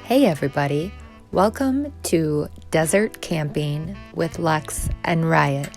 Hey everybody, welcome to Desert Camping with Lex and Riot.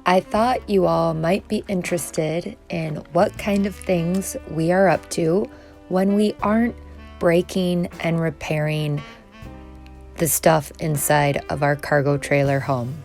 I thought you all might be interested in what kind of things we are up to when we aren't breaking and repairing the stuff inside of our cargo trailer home.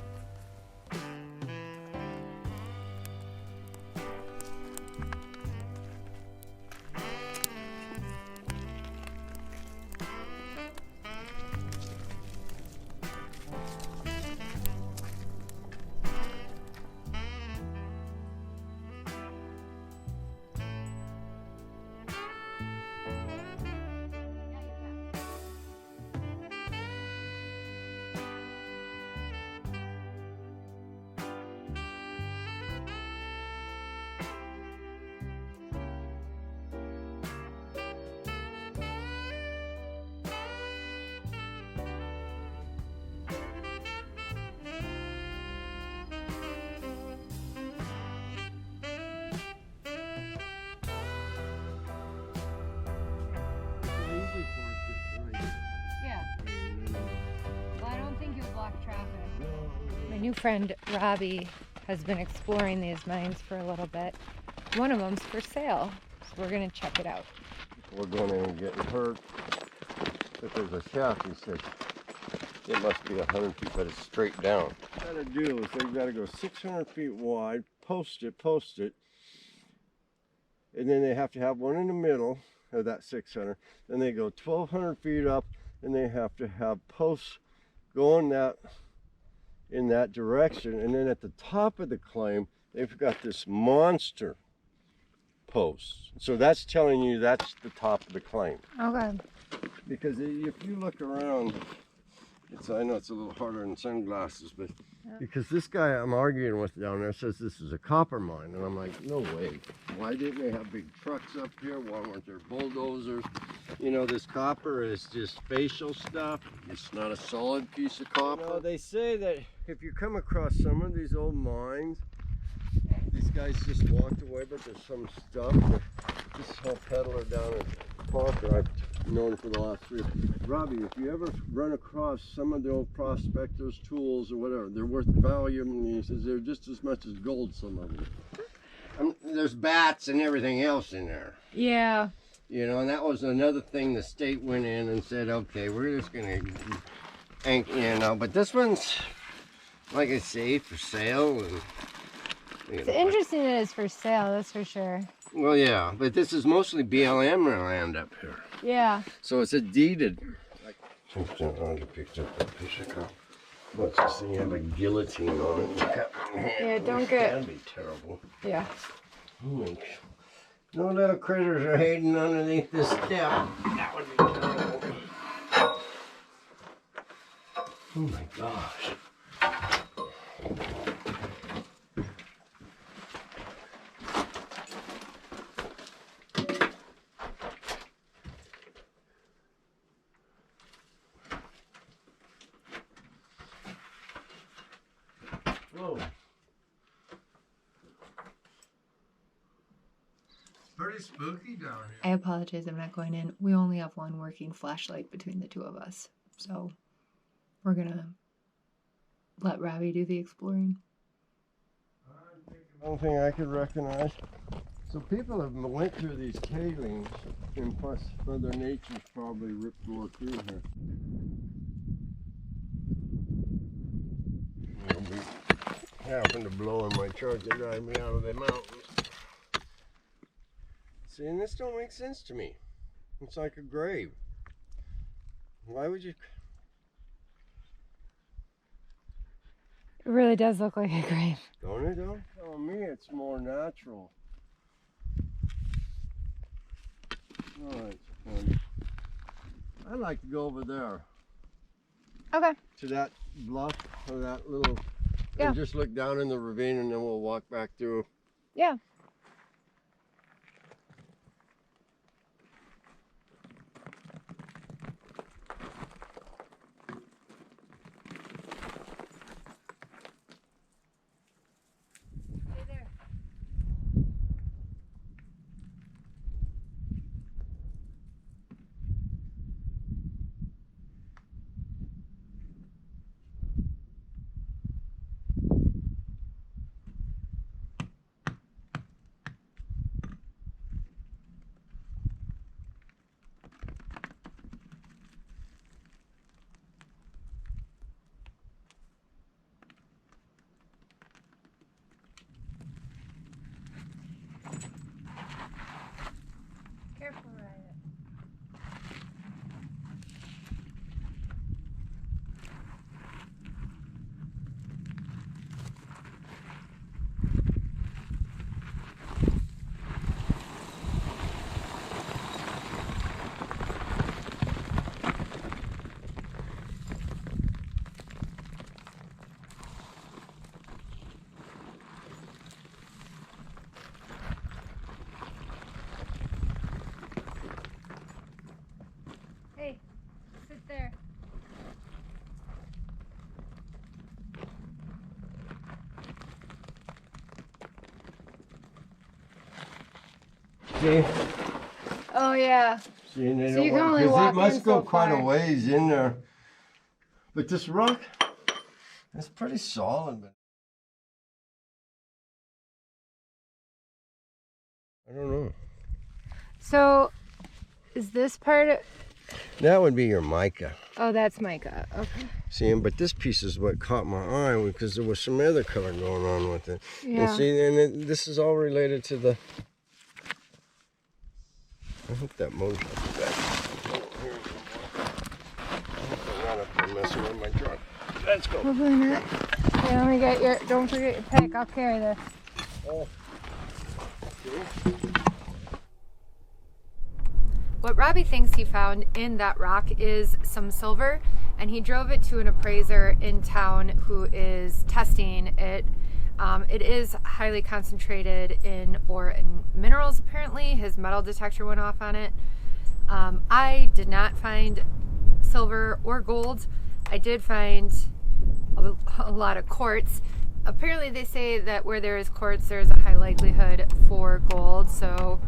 Yeah. Well, I don't think you'll block traffic. My new friend Robbie has been exploring these mines for a little bit. One of them's for sale, so we're gonna check it out. We're going in and getting hurt. If there's a shaft, he said, it must be 100 feet, but it's straight down. What they gotta do is they've got to go 600 feet wide, post it, and then they have to have one in the middle of that 600. Then they go 1,200 feet up, and they have to have posts going in that direction. And then at the top of the claim, they've got this monster post. So that's telling you that's the top of the claim. Okay. Because if you look around, I know it's a little harder than sunglasses, but because this guy I'm arguing with down there says this is a copper mine, and I'm like, no way. Why didn't they have big trucks up here? Why weren't there bulldozers? You know, this copper is just facial stuff. It's not a solid piece of copper. You know, they say that if you come across some of these old mines, these guys just walked away, but there's some stuff. This whole peddler down in Parker, I've known for the last 3 years. Robbie, if you ever run across some of the old prospectors' tools or whatever, they're worth value. And he says they're just as much as gold, some of them. There's bats and everything else in there. Yeah. You know, and that was another thing the state went in and said, okay, we're just gonna, you know, but this one's, like I say, for sale. And It's interesting that it's for sale, that's for sure. Well, yeah, but this is mostly BLM land up here. Yeah. So it's a deeded. I picked up that piece of copper. What's this thing? Have a guillotine on it. Yeah, don't get. That'd be terrible. Yeah. No little critters are hiding underneath this step. That would be terrible. Oh my gosh. Whoa. Pretty spooky down here. I apologize, I'm not going in. We only have one working flashlight between the two of us. So we're gonna let Robbie do the exploring. One thing I could recognize. So people have went through these tailings, and plus Mother Nature's probably ripped more through here. It'll be happened to blow in my truck to drive me out of the mountains. See, and this don't make sense to me. It's like a grave. Why would you? It really does look like a grave. Don't it though? Oh, me, it's more natural. Alright, I like to go over there. Okay. To that bluff or that little, yeah. And just look down in the ravine, and then we'll walk back through. Yeah. see? Oh, yeah. See, and they So don't you can want, only 'cause walk it must in go so quite far. a ways in there. But this rock, it's pretty solid. But I don't know. So, is this part of... That would be your mica. Oh, that's mica. Okay. See, but this piece is what caught my eye because there was some other color going on with it. Yeah. And see, and this is all related to the... I hope that motor's not too bad. I'm not up there messing with my truck. Let's go. Hopefully not. Okay, let me get your... Don't forget your pick. I'll carry this. Oh. What Robbie thinks he found in that rock is some silver, and he drove it to an appraiser in town who is testing it. It is highly concentrated in ore and minerals, apparently. His metal detector went off on it. I did not find silver or gold. I did find a lot of quartz. Apparently they say that where there is quartz, there's a high likelihood for gold, so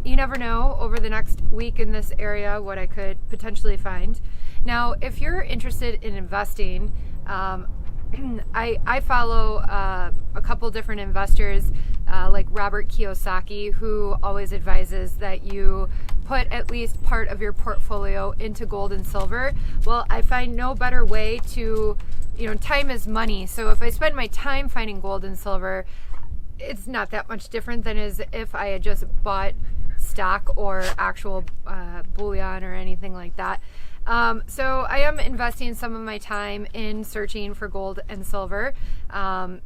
you never know over the next week in this area what I could potentially find. Now, if you're interested in investing, I follow a couple different investors like Robert Kiyosaki, who always advises that you put at least part of your portfolio into gold and silver. Well, I find no better way to, time is money. So if I spend my time finding gold and silver, it's not that much different than as if I had just bought stock or actual bullion or anything like that. So I am investing some of my time in searching for gold and silver. And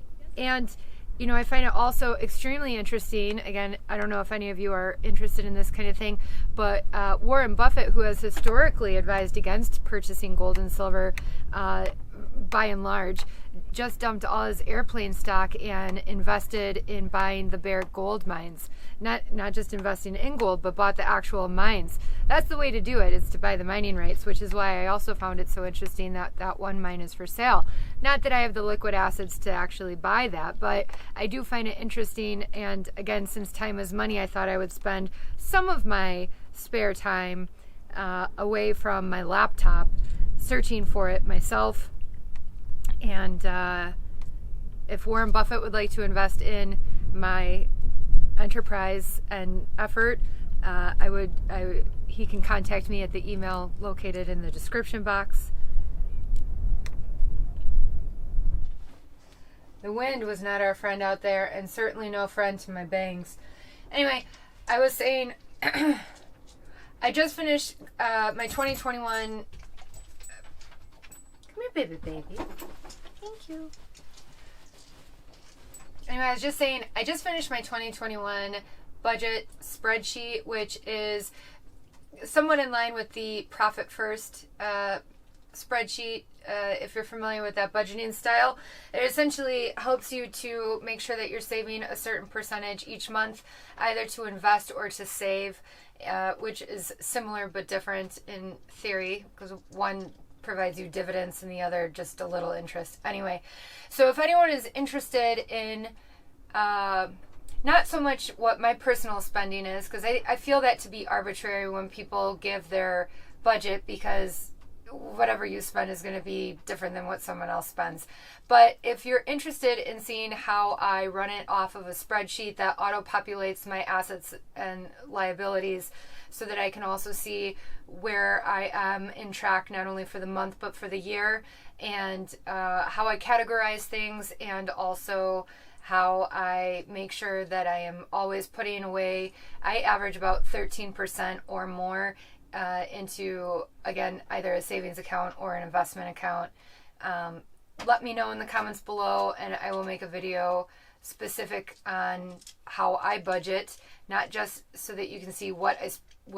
I find it also extremely interesting. Again, I don't know if any of you are interested in this kind of thing, but Warren Buffett, who has historically advised against purchasing gold and silver, by and large, just dumped all his airplane stock and invested in buying the Barrick gold mines. Not just investing in gold, but bought the actual mines. That's the way to do it, is to buy the mining rights, which is why I also found it so interesting that that one mine is for sale. Not that I have the liquid assets to actually buy that, but I do find it interesting. And again, since time is money, I thought I would spend some of my spare time away from my laptop searching for it myself. And if Warren Buffett would like to invest in my enterprise and effort, he can contact me at the email located in the description box. The wind was not our friend out there, and certainly no friend to my bangs. Anyway, I was saying, I just finished my 2021... Come here, baby. Thank you. Anyway, I was just saying, I just finished my 2021 budget spreadsheet, which is somewhat in line with the Profit First spreadsheet. If you're familiar with that budgeting style, it essentially helps you to make sure that you're saving a certain percentage each month, either to invest or to save, which is similar but different in theory, because one provides you dividends and the other just a little interest. Anyway, so if anyone is interested in not so much what my personal spending is, because I feel that to be arbitrary when people give their budget, because whatever you spend is going to be different than what someone else spends. But if you're interested in seeing how I run it off of a spreadsheet that auto-populates my assets and liabilities, so that I can also see where I am in track, not only for the month, but for the year, and how I categorize things, and also how I make sure that I am always putting away, I average about 13% or more into, again, either a savings account or an investment account. Let me know in the comments below, and I will make a video specific on how I budget, not just so that you can see what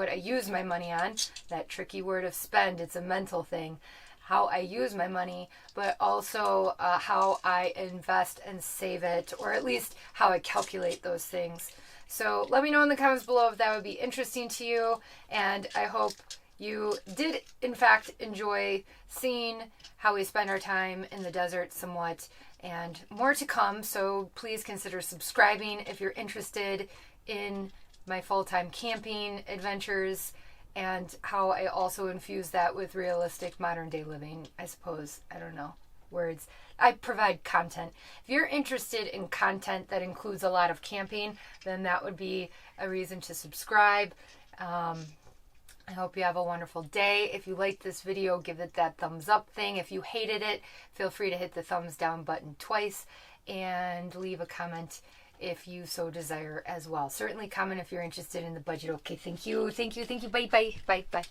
I use my money on, that tricky word of spend, it's a mental thing, how I use my money, but also how I invest and save it, or at least how I calculate those things. So let me know in the comments below if that would be interesting to you, and I hope you did in fact enjoy seeing how we spend our time in the desert somewhat, and more to come. So please consider subscribing if you're interested in my full-time camping adventures and how I also infuse that with realistic modern day living, I suppose. I don't know. Words. I provide content. If you're interested in content that includes a lot of camping, then that would be a reason to subscribe. I hope you have a wonderful day. If you liked this video, give it that thumbs up thing. If you hated it, feel free to hit the thumbs down button twice and leave a comment if you so desire as well. Certainly comment if you're interested in the budget. Okay, thank you. Bye.